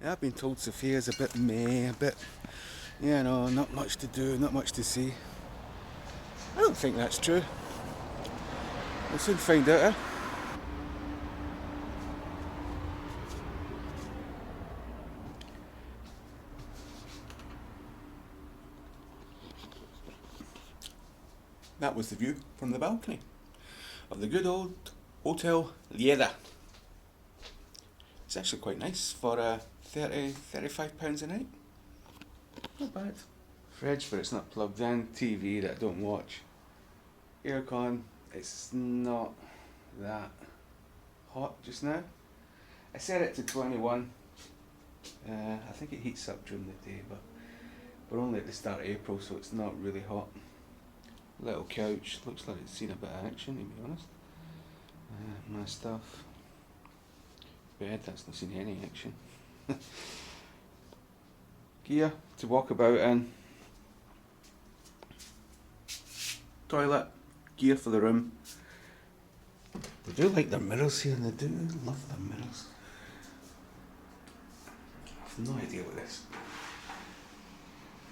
Yeah, I've been told Sophia's a bit meh, a bit, you know, not much to do, not much to see. I don't think that's true. We'll soon find out, eh? That was the view from the balcony of the good old Hotel Lieda. It's actually quite nice for £35 a night. Not bad. Fridge, but it's not plugged in. TV that I don't watch. Aircon, it's not that hot just now. I set it to 21. I think it heats up during the day, but we're only at the start of April, so it's not really hot. Little couch, looks like it's seen a bit of action, to be honest. My stuff. Bed, that's not seen any action. Gear to walk about in. Toilet, gear for the room. They do like their mirrors here, and they do love their mirrors. I have no idea what this is.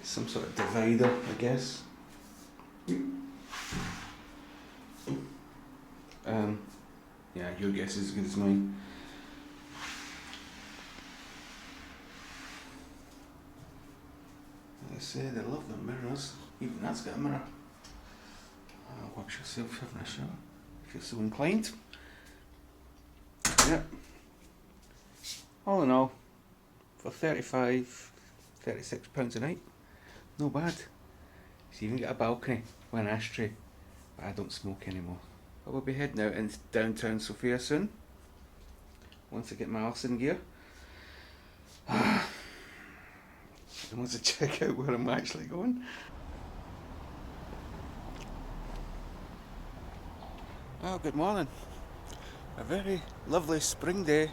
It's some sort of divider, I guess. Yeah, your guess is as good as mine. As I say, they love their mirrors. Even that's got a mirror. Watch yourself having a shower if you're so inclined. Yep. All in all, for £36 a night, no bad. So you even get a balcony with an ashtray, but I don't smoke anymore. But we'll be heading out into downtown Sofia soon, once I get my arse in gear. And once I check out where I'm actually going. Oh, good morning. A very lovely spring day.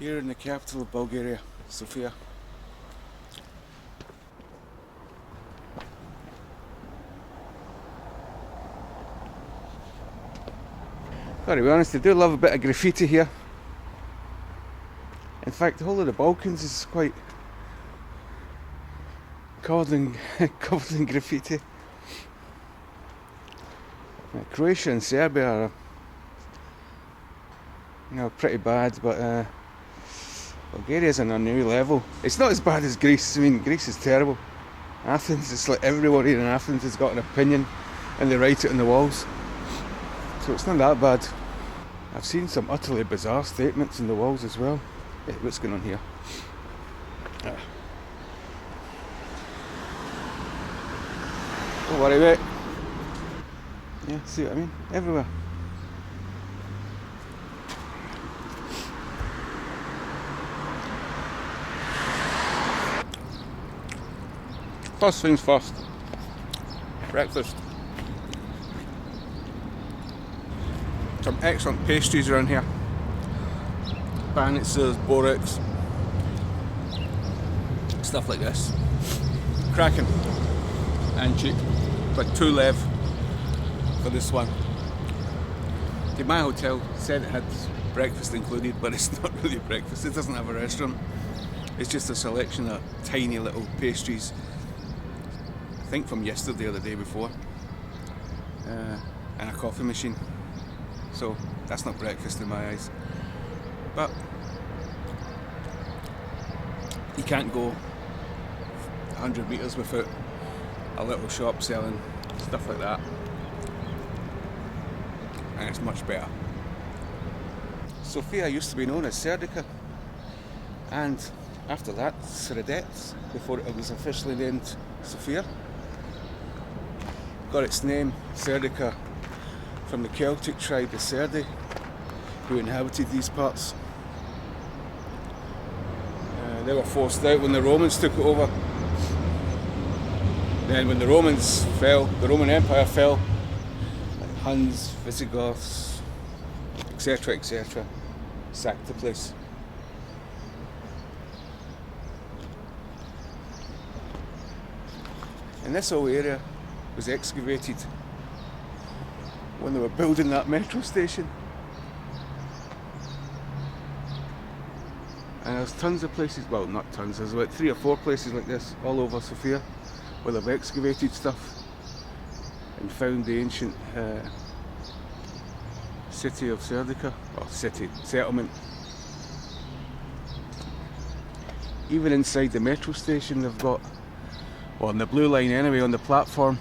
Here in the capital of Bulgaria, Sofia. Gotta be honest, I do love a bit of graffiti here. In fact, the whole of the Balkans is quite covered in graffiti. Croatia and Serbia are, pretty bad, but Bulgaria's on a new level. It's not as bad as Greece. I mean, Greece is terrible. Athens, it's like everybody in Athens has got an opinion, and they write it on the walls. So it's not that bad. I've seen some utterly bizarre statements in the walls as well. Yeah, what's going on here? Don't worry about it. Yeah, see what I mean? Everywhere. First things first. Breakfast. Some excellent pastries around here. Bannitzers, boreks, stuff like this. Cracking and cheap, but 2 lev for this one. My hotel said it had breakfast included, but it's not really breakfast. It doesn't have a restaurant. It's just a selection of tiny little pastries. I think from yesterday or the day before, and a coffee machine. So that's not breakfast in my eyes. But you can't go 100 metres without a little shop selling stuff like that. And it's much better. Sofia used to be known as Serdica, and after that predates, before it was officially named Sofia. Got its name, Serdica, from the Celtic tribe of Serdi, who inhabited these parts. They were forced out when the Romans took it over. Then when the Romans fell, the Roman Empire fell, like Huns, Visigoths, etc., sacked the place. And this whole area was excavated when they were building that metro station. And there's tons of places, well not tons, there's about 3 or 4 places like this all over Sofia where they've excavated stuff and found the ancient city of Serdica, or city, settlement. Even inside the metro station they've got, well on the blue line anyway, on the platform,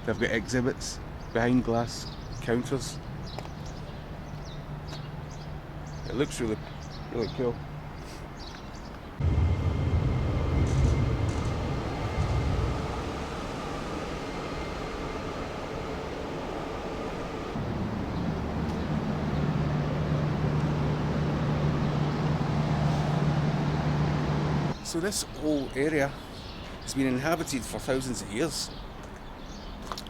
they've got exhibits behind glass counters. It looks really cool. So this whole area has been inhabited for thousands of years.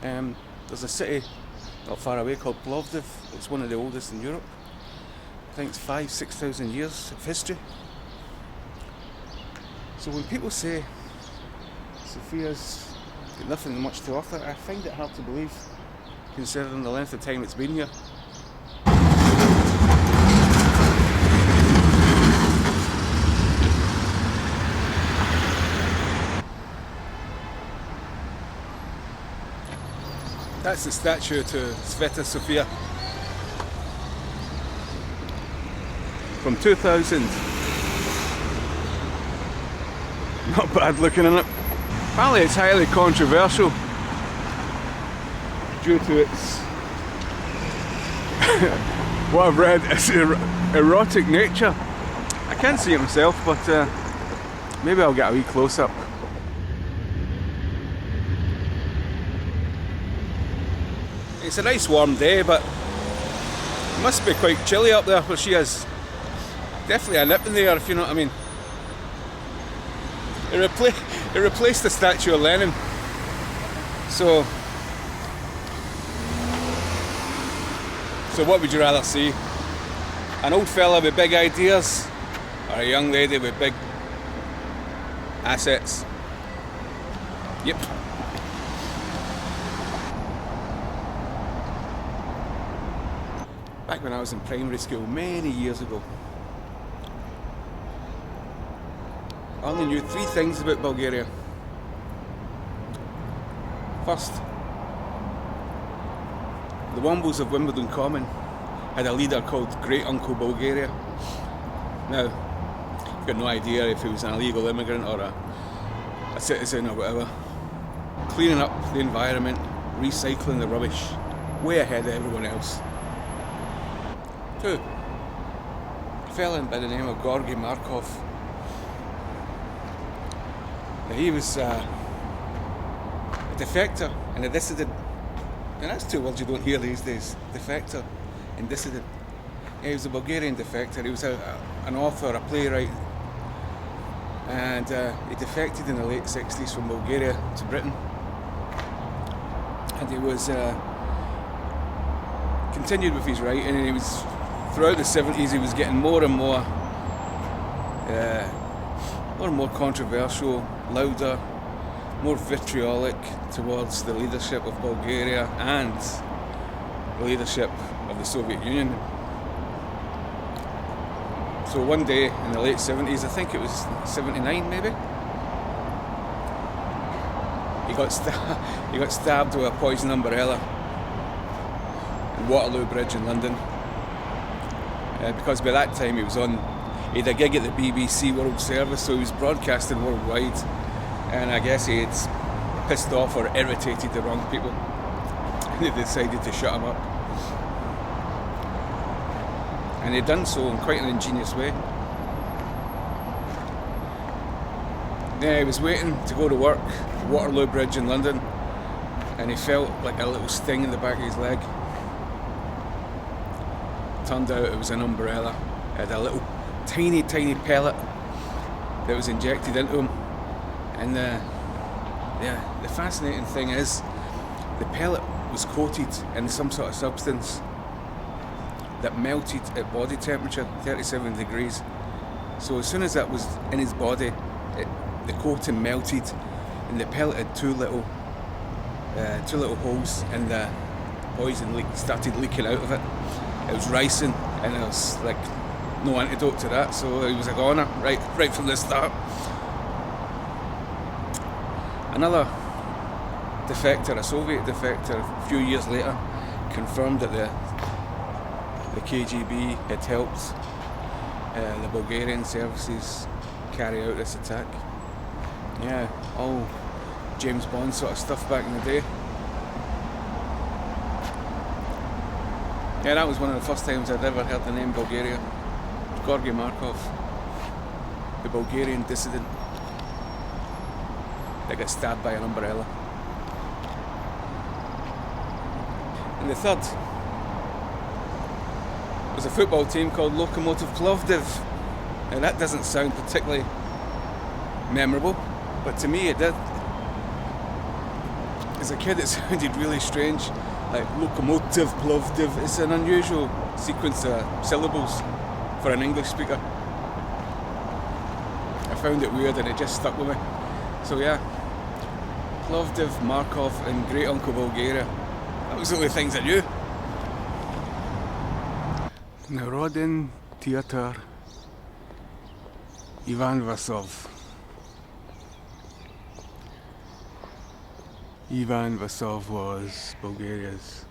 There's a city not far away called Plovdiv. It's one of the oldest in Europe. I think it's 5,000–6,000 years of history. So when people say Sofia's got nothing much to offer, I find it hard to believe, considering the length of time it's been here. That's the statue to Sveta Sofia from 2000. Not bad looking, in it. Apparently it's highly controversial due to its what I've read, its erotic nature. I can't see it myself, but maybe I'll get a wee close-up. It's a nice warm day, but it must be quite chilly up there where she is. Definitely a nip in the air, if you know what I mean. It replaced the statue of Lenin. So what would you rather see? An old fella with big ideas, or a young lady with big assets? Yep. Back when I was in primary school many years ago, I only knew 3 things about Bulgaria. First, the Wombles of Wimbledon Common had a leader called Great Uncle Bulgaria. Now, I've got no idea if he was an illegal immigrant or a citizen or whatever. Cleaning up the environment, recycling the rubbish, way ahead of everyone else. 2, a fella by the name of Georgi Markov. Now, he was a defector and a dissident. And that's 2 words you don't hear these days, defector and dissident. Yeah, he was a Bulgarian defector. He was an author, a playwright, and he defected in the late 60s from Bulgaria to Britain. And he was continued with his writing, and he was, throughout the 70s, he was getting more and more controversial, louder, more vitriolic towards the leadership of Bulgaria and the leadership of the Soviet Union. So one day in the late 70s, I think it was 79 maybe, he got stabbed with a poison umbrella in Waterloo Bridge in London. Because by that time he had a gig at the BBC World Service, so he was broadcasting worldwide, and I guess he had pissed off or irritated the wrong people, and they decided to shut him up. And he'd done so in quite an ingenious way. Yeah, he was waiting to go to work at Waterloo Bridge in London, and he felt like a little sting in the back of his leg. Turned out it was an umbrella. It had a little tiny pellet that was injected into him. And the fascinating thing is, the pellet was coated in some sort of substance that melted at body temperature, 37 degrees. So as soon as that was in his body, the coating melted, and the pellet had two little holes, and the poison started leaking out of it. It was ricin, and it was like no antidote to that, so he was a goner right from the start. Another defector, a Soviet defector, a few years later, confirmed that the KGB had helped the Bulgarian services carry out this attack. Yeah, all James Bond sort of stuff back in the day. Yeah, that was one of the first times I'd ever heard the name Bulgaria. Georgi Markov, the Bulgarian dissident that got stabbed by an umbrella. And the third was a football team called Lokomotiv Plovdiv. Now that doesn't sound particularly memorable, but to me it did. As a kid it sounded really strange, like Lokomotiv Plovdiv. It's an unusual sequence of syllables for an English speaker. I found it weird and it just stuck with me. So yeah, Plovdiv, Markov and Great Uncle Bulgaria. That was the only things I knew. Narodin Theatre, Ivan Vasov. Ivan Vasov was Bulgaria's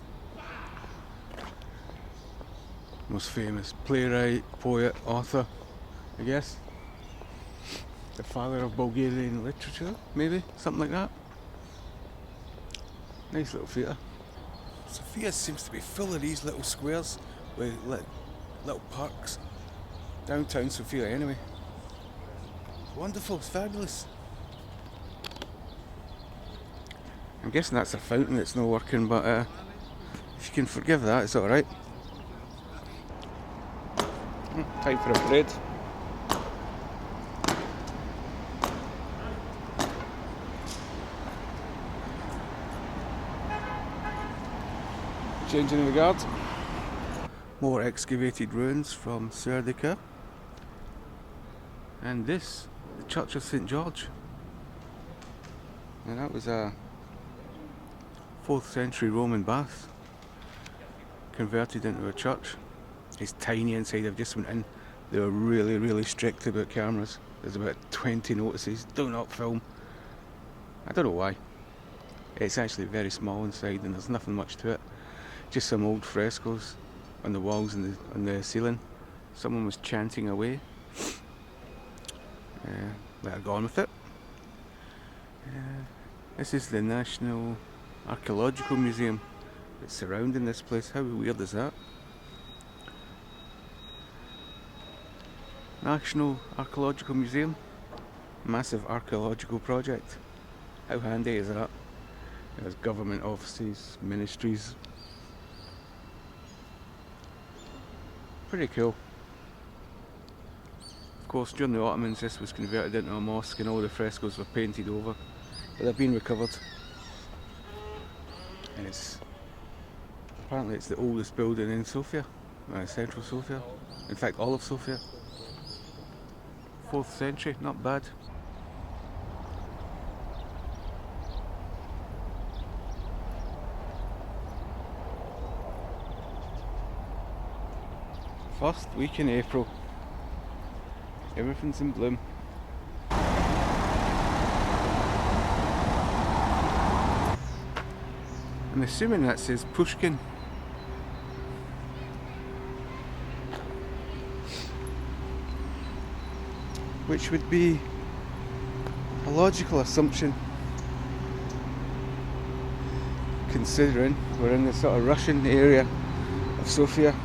most famous playwright, poet, author, I guess. The father of Bulgarian literature, maybe? Something like that. Nice little theatre. Sofia seems to be full of these little squares with little parks. Downtown Sofia anyway. It's wonderful, it's fabulous. I'm guessing that's a fountain that's not working, but if you can forgive that, it's alright. Time for a bread. Changing the guard. More excavated ruins from Serdica. And this, the Church of St. George. And that was a 4th century Roman bath converted into a church. It's tiny inside. I've just went in. They were really strict about cameras. There's about 20 notices, do not film. I don't know why. It's actually very small inside and there's nothing much to it. Just some old frescoes on the walls and on the ceiling. Someone was chanting away. Let her go on with it. This is the National Archaeological Museum that's surrounding this place. How weird is that? National Archaeological Museum. Massive archaeological project. How handy is that? There's government offices, ministries. Pretty cool. Of course, during the Ottomans this was converted into a mosque and all the frescoes were painted over, but they've been recovered. And apparently it's the oldest building in Sofia, central Sofia. In fact, all of Sofia. 4th century, not bad. First week in April. Everything's in bloom. I'm assuming that says Pushkin. Which would be a logical assumption, considering we're in the sort of Russian area of Sofia.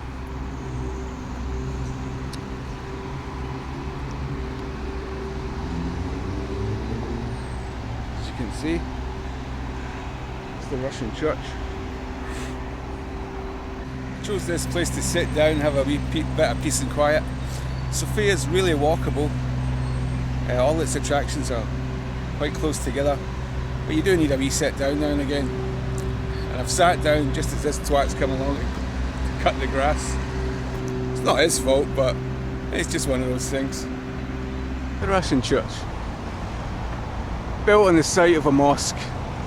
As you can see, it's the Russian church. I chose this place to sit down, have a wee bit of peace and quiet. Sofia is really walkable. All its attractions are quite close together, but you do need a wee sit down now and again. And I've sat down just as this twat's come along to cut the grass. It's not his fault, but it's just one of those things. The Russian church, built on the site of a mosque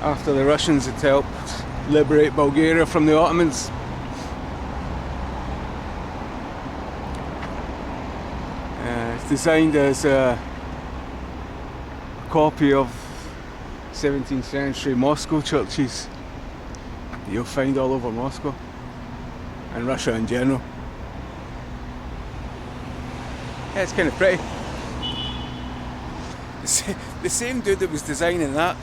after the Russians had helped liberate Bulgaria from the Ottomans. It's designed as a copy of 17th century Moscow churches that you'll find all over Moscow and Russia in general. Yeah, it's kind of pretty. The same dude that was designing that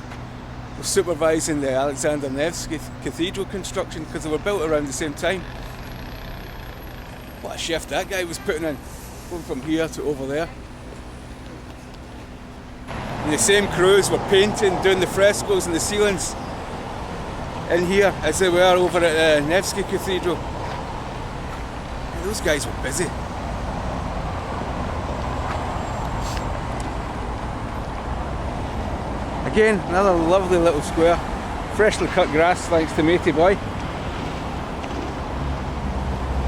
was supervising the Alexander Nevsky Cathedral construction, because they were built around the same time. What a shift that guy was putting in, going from here to over there. And the same crews were painting, doing the frescoes and the ceilings in here as they were over at the Nevsky Cathedral. And those guys were busy. Again, another lovely little square, freshly cut grass thanks to matey boy.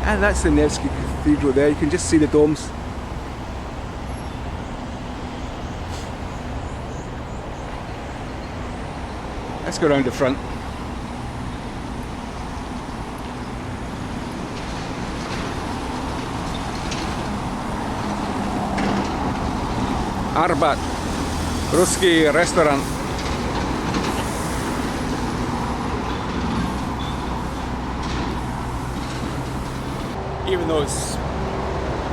And that's the Nevsky Cathedral there, you can just see the domes. Let's go around the front. Arbat, Ruski restaurant. Even though it's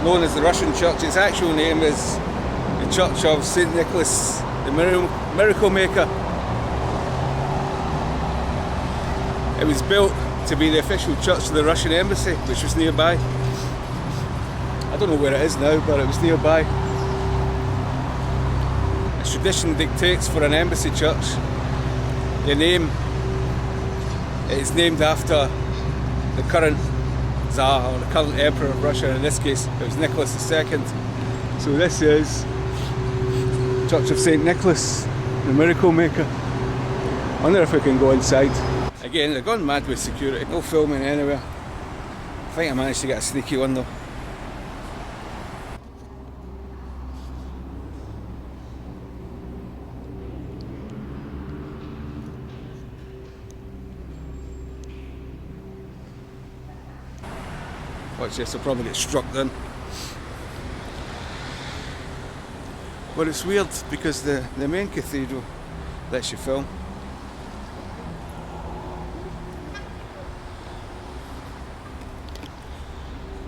known as the Russian church, its actual name is the Church of St. Nicholas, the Miracle Maker. It was built to be the official church of the Russian embassy, which was nearby. I don't know where it is now, but it was nearby. As tradition dictates for an embassy church, the name is named after the current Tsar, or the current Emperor of Russia. In this case, it was Nicholas II. So this is Church of St. Nicholas, the Miracle Maker. I wonder if we can go inside. Again, they're gone mad with security, no filming anywhere. I think I managed to get a sneaky one though. Watch this, I'll probably get struck then. But it's weird because the main cathedral lets you film.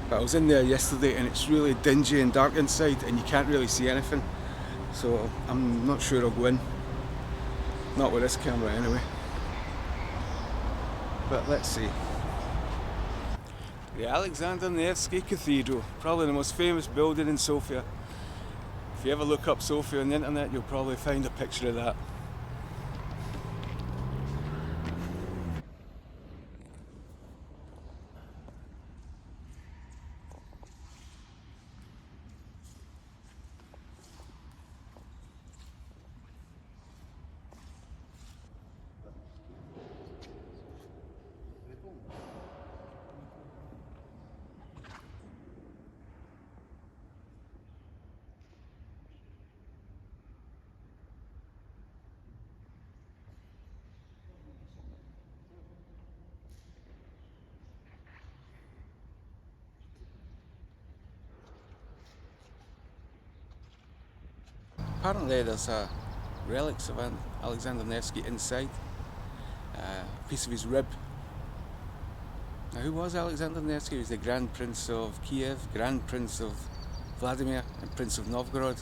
But I was in there yesterday and it's really dingy and dark inside and you can't really see anything. So I'm not sure I'll go in. Not with this camera anyway. But let's see. The Alexander Nevsky Cathedral, probably the most famous building in Sofia. If you ever look up Sofia on the internet, you'll probably find a picture of that. Apparently there's relics of Alexander Nevsky inside, a piece of his rib. Now who was Alexander Nevsky? He was the Grand Prince of Kiev, Grand Prince of Vladimir and Prince of Novgorod.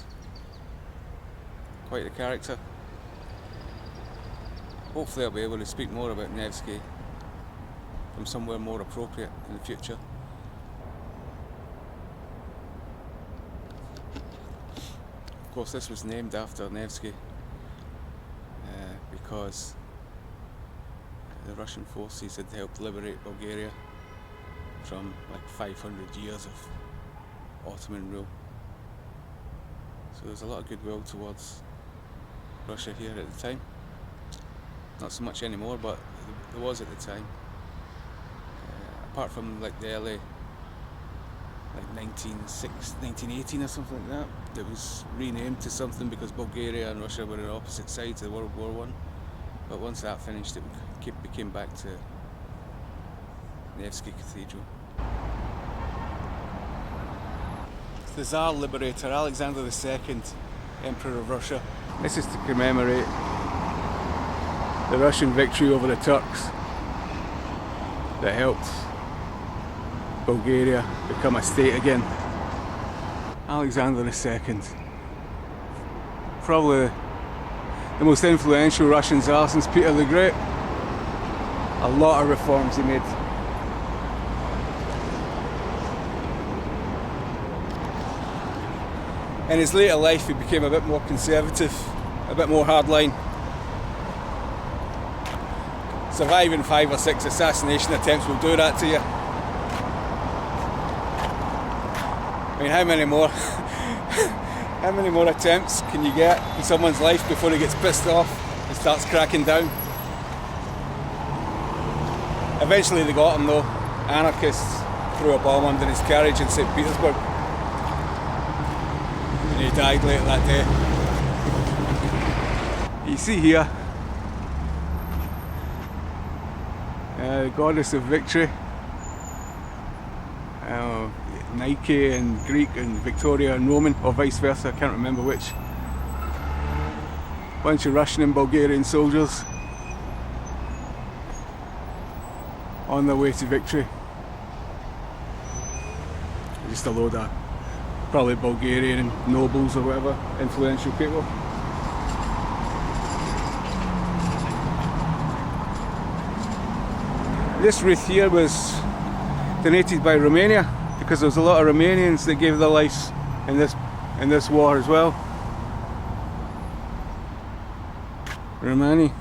Quite a character. Hopefully I'll be able to speak more about Nevsky from somewhere more appropriate in the future. Of course, this was named after Nevsky because the Russian forces had helped liberate Bulgaria from like 500 years of Ottoman rule. So there's a lot of goodwill towards Russia here at the time. Not so much anymore, but there was at the time. Apart from like the early, like 1918 or something like that, that was renamed to something because Bulgaria and Russia were on opposite sides of World War I. But once that finished, it became back to Nevsky Cathedral. the Tsar Liberator, Alexander II, Emperor of Russia. This is to commemorate the Russian victory over the Turks that helped Bulgaria become a state again. Alexander II. Probably the most influential Russian Tsar since Peter the Great. A lot of reforms he made. In his later life he became a bit more conservative, a bit more hardline, surviving 5 or 6 assassination attempts will do that to you. I mean, how many more attempts can you get in someone's life before he gets pissed off and starts cracking down? Eventually they got him though. Anarchists threw a bomb under his carriage in St. Petersburg. And he died later that day. You see here, the goddess of victory. Nike and Greek and Victoria and Roman, or vice versa, I can't remember which. Bunch of Russian and Bulgarian soldiers on their way to victory. Just a load of probably Bulgarian nobles or whatever, influential people. This wreath here was donated by Romania, because there was a lot of Romanians that gave their lives in this war as well. Romani.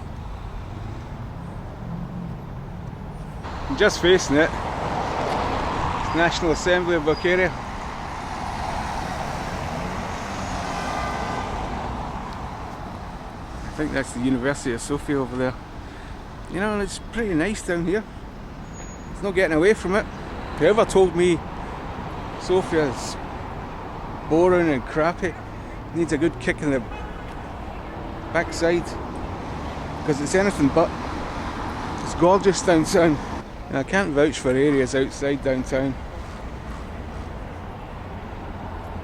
I'm just facing it. It's National Assembly of Bulgaria. I think that's the University of Sofia over there. You know, and it's pretty nice down here. There's no getting away from it. Whoever told me Sofia's boring and crappy needs a good kick in the backside, because it's anything but. It's gorgeous downtown, and I can't vouch for areas outside downtown.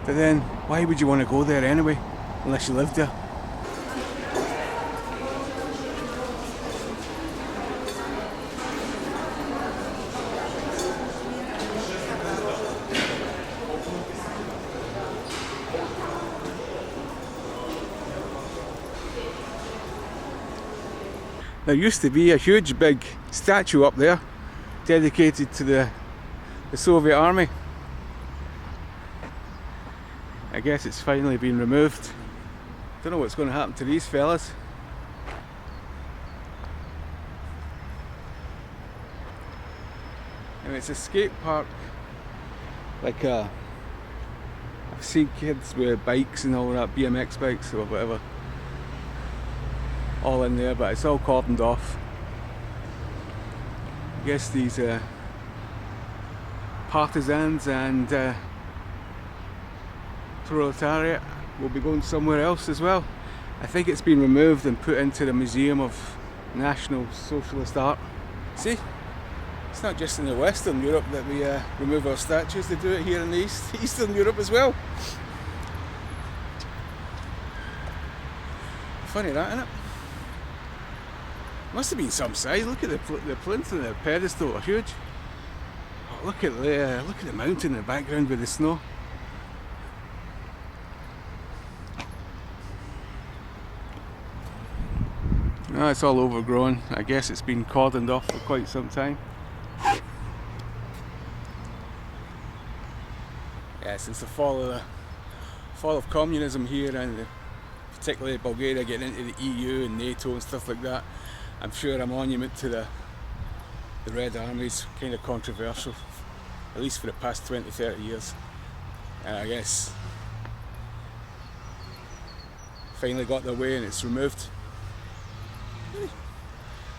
But then, why would you want to go there anyway, unless you lived there? There used to be a huge big statue up there dedicated to the Soviet army. I guess it's finally been removed. Don't know what's going to happen to these fellas. And it's a skate park. Like I've seen kids with bikes and all that, BMX bikes or whatever, all in there, but it's all cordoned off. I guess these partisans and proletariat will be going somewhere else as well. I think it's been removed and put into the Museum of National Socialist Art. See, it's not just in the Western Europe that we remove our statues, they do it here in the Eastern Europe as well. Funny that, isn't it? Must have been some size. Look at the plinth and the pedestal are huge. Oh, look at the mountain in the background with the snow. Oh, it's all overgrown. I guess it's been cordoned off for quite some time. Yeah, since the fall of communism here, and particularly Bulgaria getting into the EU and NATO and stuff like that, I'm sure a monument to the Red Army is kind of controversial, at least for the past 20-30 years. And I guess finally got their way and it's removed. If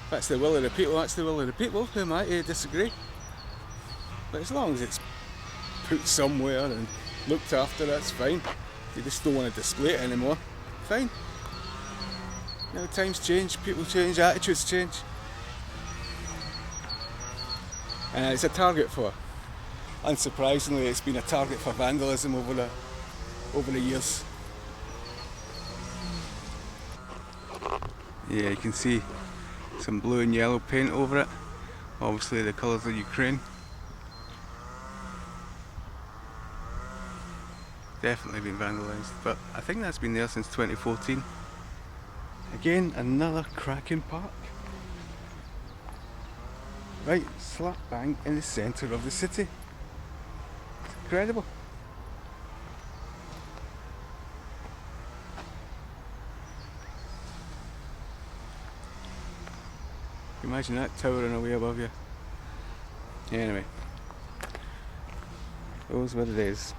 that's the will of the people, that's the will of the people. Who am I to disagree? But as long as it's put somewhere and looked after, that's fine. They just don't want to display it anymore. Fine. You know, times change, people change, attitudes change. And it's a target for unsurprisingly, it's been a target for vandalism over the years. Yeah, you can see some blue and yellow paint over it. Obviously the colours of Ukraine. Definitely been vandalised, but I think that's been there since 2014. Again, another cracking park. Right, slap bang in the centre of the city. It's incredible. Imagine that towering away above you. Anyway, those were the days.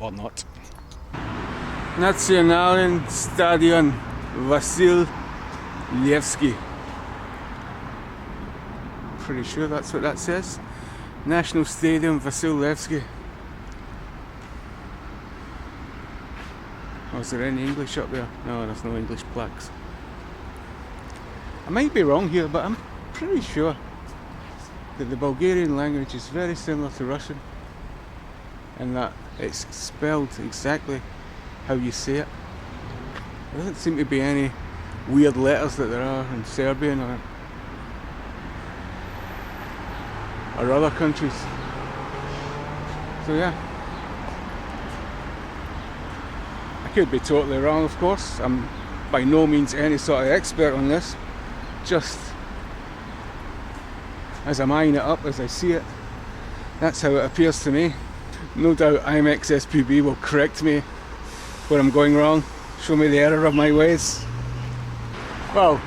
Or not. Nationalen Stadion Vasil Levski. Pretty sure that's what that says. National Stadium Vasil Levski. Oh, is there any English up there? No, there's no English plaques. I might be wrong here, but I'm pretty sure that the Bulgarian language is very similar to Russian, and that it's spelled exactly how you say it. There doesn't seem to be any weird letters that there are in Serbian or other countries. So yeah, I could be totally wrong, of course. I'm by no means any sort of expert on this, just as I'm eyeing it up as I see it. That's how it appears to me. No doubt IMX SPB will correct me where I'm going wrong, show me the error of my ways. Well,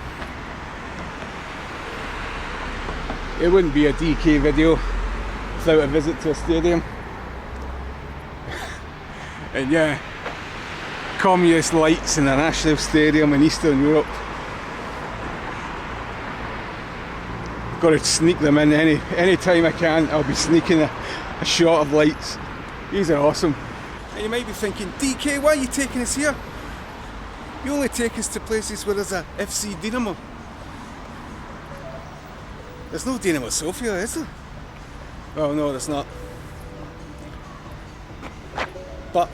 it wouldn't be a DK video without a visit to a stadium. And yeah, communist lights in an Asylum stadium in Eastern Europe. Got to sneak them in any time I can. I'll be sneaking a shot of lights. These are awesome. And you might be thinking, DK, why are you taking us here? You only take us to places where there's a FC Dynamo. There's no Dynamo Sofia, is there? Oh no, there's not. But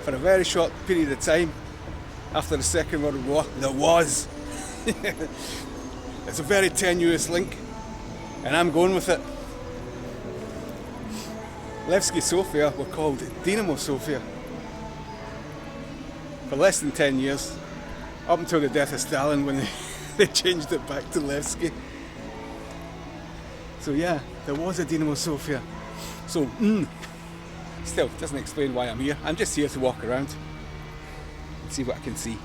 for a very short period of time, after the Second World War, there was. It's a very tenuous link, and I'm going with it. Levski Sofia were called Dynamo Sofia for less than 10 years, up until the death of Stalin when they changed it back to Levski. So yeah, there was a Dynamo Sofia. So, still, doesn't explain why I'm here. I'm just here to walk around and see what I can see,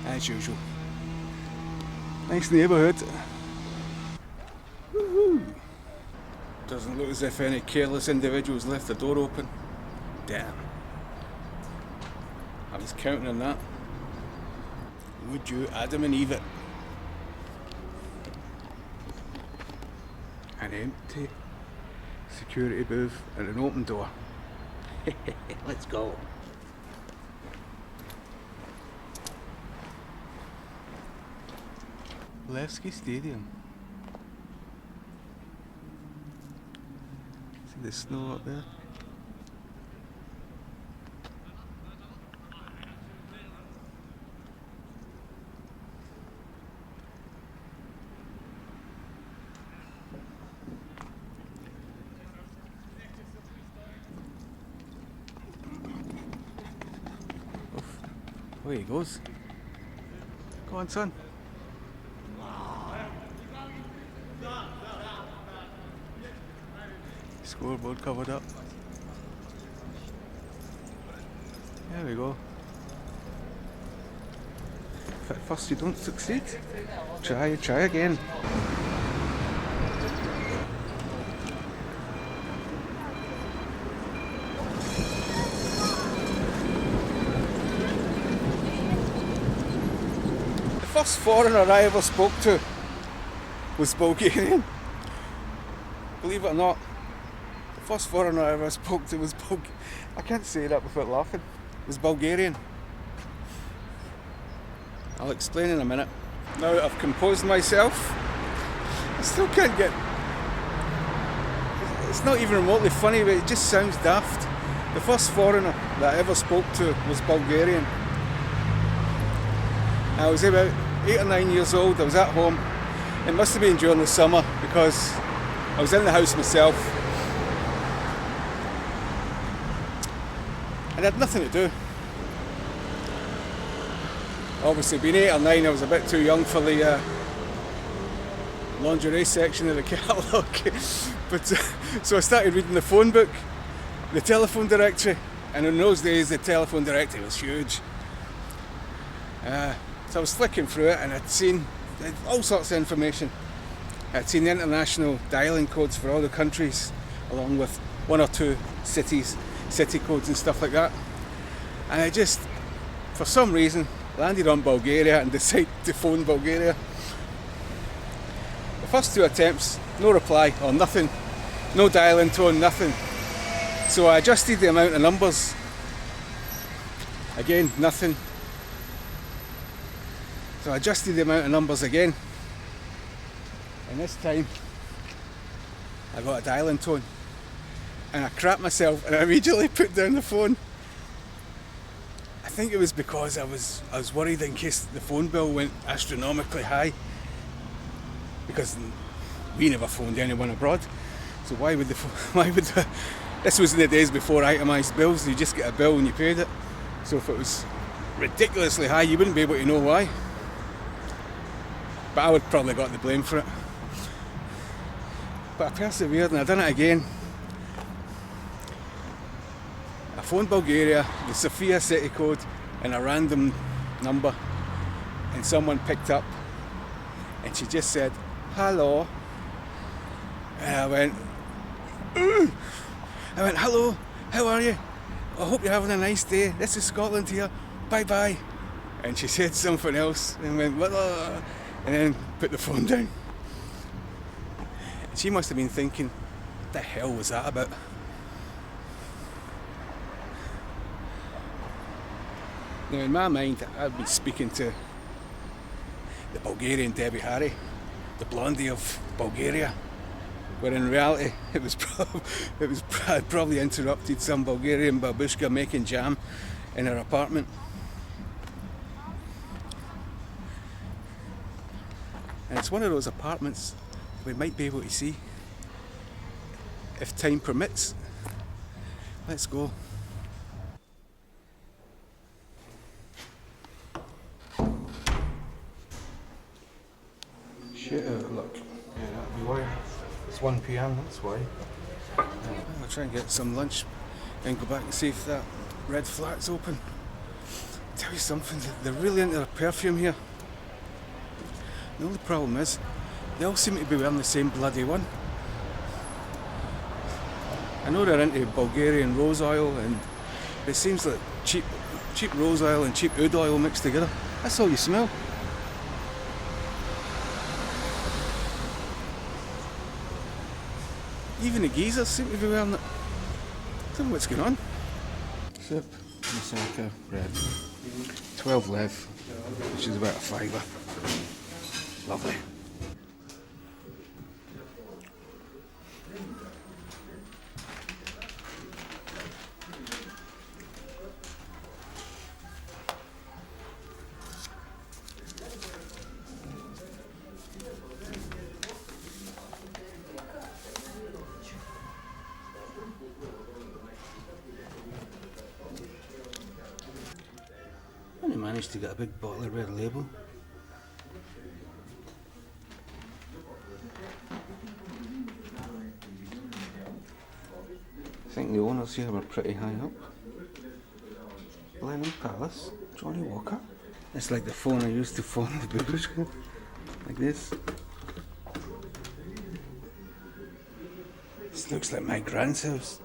as usual. Nice neighbourhood. Woohoo! Doesn't look as if any careless individuals left the door open. Damn. I was counting on that. Would you Adam and Eve it? An empty security booth and an open door. Let's go. Levski Stadium. See the snow up there? Away he goes. Go on, son. Scoreboard covered up. There we go. If at first you don't succeed, try again. The first foreigner I ever spoke to was Bulgarian. Believe it or not, the first foreigner I ever spoke to was I can't say that without laughing. It was Bulgarian. I'll explain in a minute. Now that I've composed myself, I still can't get... it's not even remotely funny, but it just sounds daft. The first foreigner that I ever spoke to was Bulgarian. I was about 8 or 9 years old. I was at home. It must have been during the summer because I was in the house myself and I had nothing to do. Obviously, being 8 or 9, I was a bit too young for the lingerie section of the catalogue. But so I started reading the phone book, the telephone directory, and in those days the telephone directory was huge. So I was flicking through it and I'd seen all sorts of information. I'd seen the international dialing codes for all the countries, along with 1 or 2 cities, city codes and stuff like that. And I just, for some reason, landed on Bulgaria and decided to phone Bulgaria. The first 2 attempts, no reply or nothing, no dialing tone, nothing. So I adjusted the amount of numbers. Again, nothing. So I adjusted the amount of numbers again. And this time, I got a dialing tone. And I crapped myself and I immediately put down the phone. I think it was because I was worried in case the phone bill went astronomically high, because we never phoned anyone abroad. So why would this was in the days before itemised bills. You just get a bill and you paid it. So if it was ridiculously high, you wouldn't be able to know why. But I would probably got the blame for it. But I persevered and I done it again. I phoned Bulgaria, the Sophia city code, and a random number, and someone picked up and she just said, "Hello." And I went, "Ooh." I went, "Hello, how are you? I hope you're having a nice day. This is Scotland here. Bye bye." And she said something else and went, "What?" And then put the phone down. And she must have been thinking, what the hell was that about? Now in my mind, I'd been speaking to the Bulgarian Debbie Harry, the blondie of Bulgaria, where in reality I'd probably interrupted some Bulgarian babushka making jam in her apartment. And it's one of those apartments we might be able to see if time permits. Let's go. Shit out, look. Yeah, that'll be why. It's 1 PM, that's why. I'll try and get some lunch and go back and see if that red flat's open. I'll tell you something, they're really into their perfume here. The only problem is, they all seem to be wearing the same bloody one. I know they're into Bulgarian rose oil, and it seems like cheap rose oil and cheap oud oil mixed together. That's all you smell. Even the geezers seem to be wearing it. I don't know what's going on. Soup, moussaka, bread. 12 lev, which is about a £5. Lovely. I managed to get a big bottle of Red Label. I think the owners here were pretty high up. Blenheim Palace, Johnny Walker. It's like the phone I used to phone the babushka. Like this. This looks like my grand's house.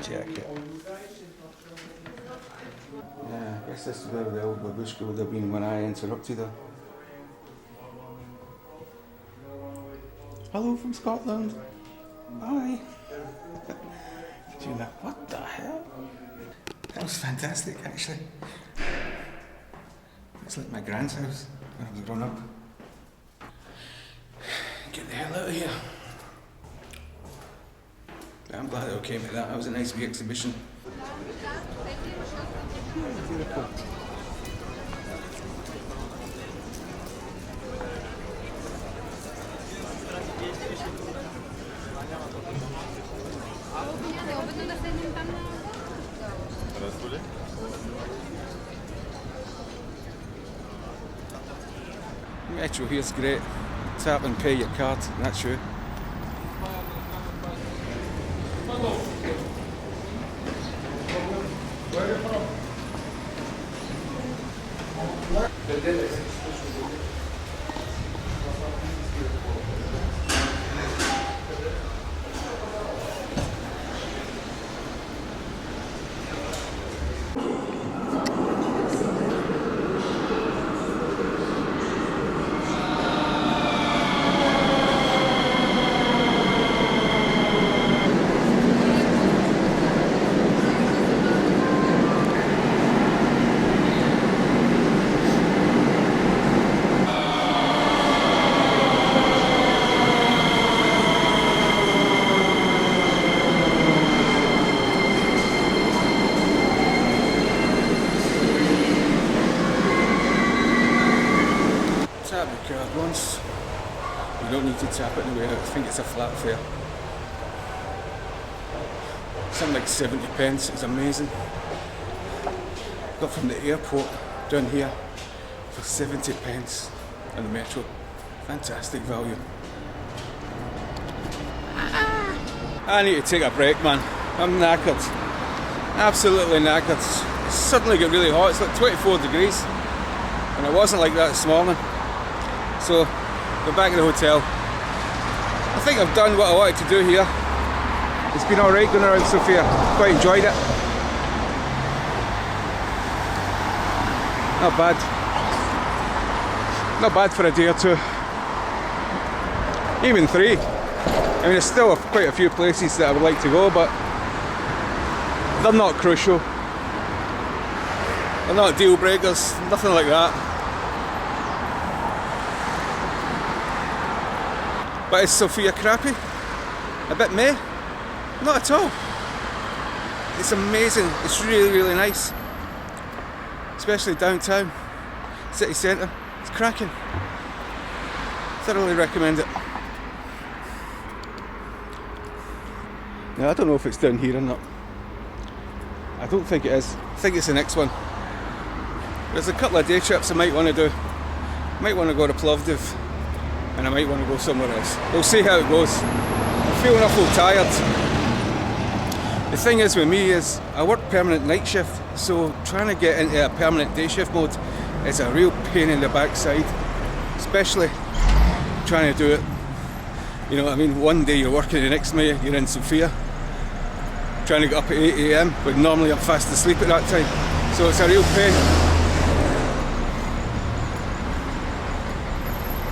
Jacket. Yeah, I guess this is where the old babushka would have been when I interrupted her. Hello from Scotland. Bye. Do you know what the hell? That was fantastic, actually. It's like my grand's house when I was growing up. Get the hell out of here. I'm glad it all came at that. That was a nice wee exhibition. Beautiful. Metro here's great. Tap and pay your card, and that's you. Where are you from? Tap your card once. You don't need to tap it anyway. I think it's a flat fare. Something like 70 pence. It's amazing. Got from the airport down here for 70 pence on the metro. Fantastic value. I need to take a break, man. I'm knackered. Absolutely knackered. It's suddenly got really hot. It's like 24 degrees. And it wasn't like that this morning. So, we're back at the hotel. I think I've done what I wanted to do here. It's been alright going around Sofia. Quite enjoyed it. Not bad. Not bad for a day or two. Even 3. I mean, there's still quite a few places that I would like to go, but they're not crucial. They're not deal breakers, nothing like that. But is Sophia crappy? A bit meh? Not at all. It's amazing. It's really, really nice. Especially downtown, city centre. It's cracking. Thoroughly recommend it. Now, I don't know if it's down here or not. I don't think it is. I think it's the next one. There's a couple of day trips I might want to do. I might want to go to Plovdiv. And I might want to go somewhere else. We'll see how it goes. I'm feeling awful tired. The thing is with me is I work permanent night shift, so trying to get into a permanent day shift mode is a real pain in the backside, especially trying to do it. You know what I mean? One day you're working, the next day you're in Sophia, trying to get up at 8 AM, but normally I'm fast asleep at that time, so it's a real pain.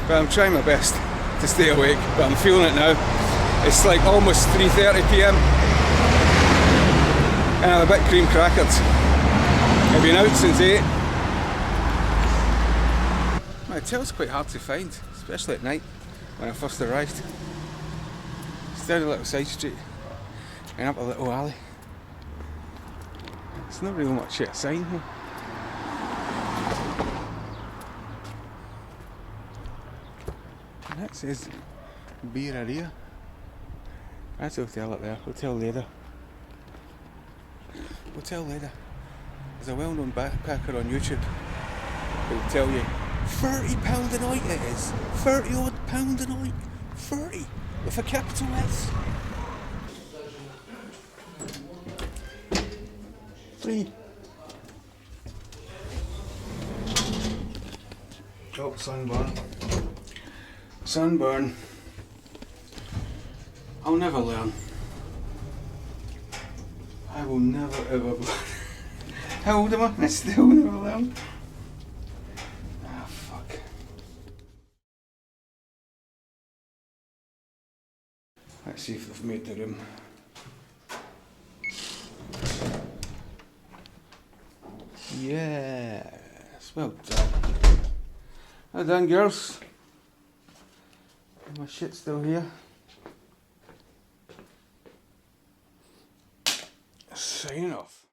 But I'm trying my best to stay awake, but I'm feeling it now. It's like almost 3:30 PM and I'm a bit cream crackered. I've been out since 8. My hotel's quite hard to find, especially at night when I first arrived. It's down a little side street and up a little alley. It's not really much of a sign here. That says Beeraria. That's a hotel up there, Hotel Leda. Hotel Leda. There's a well-known backpacker on YouTube who will tell you £30 a night it is. £30 odd pound a night. 30 with a capital S. 3. Oh, sunburn. Sunburn. I'll never learn. I will never ever learn. How old am I? I still never learn. see if they've made the room. Yes, well done. Well done, girls. My shit's still here. Signing off.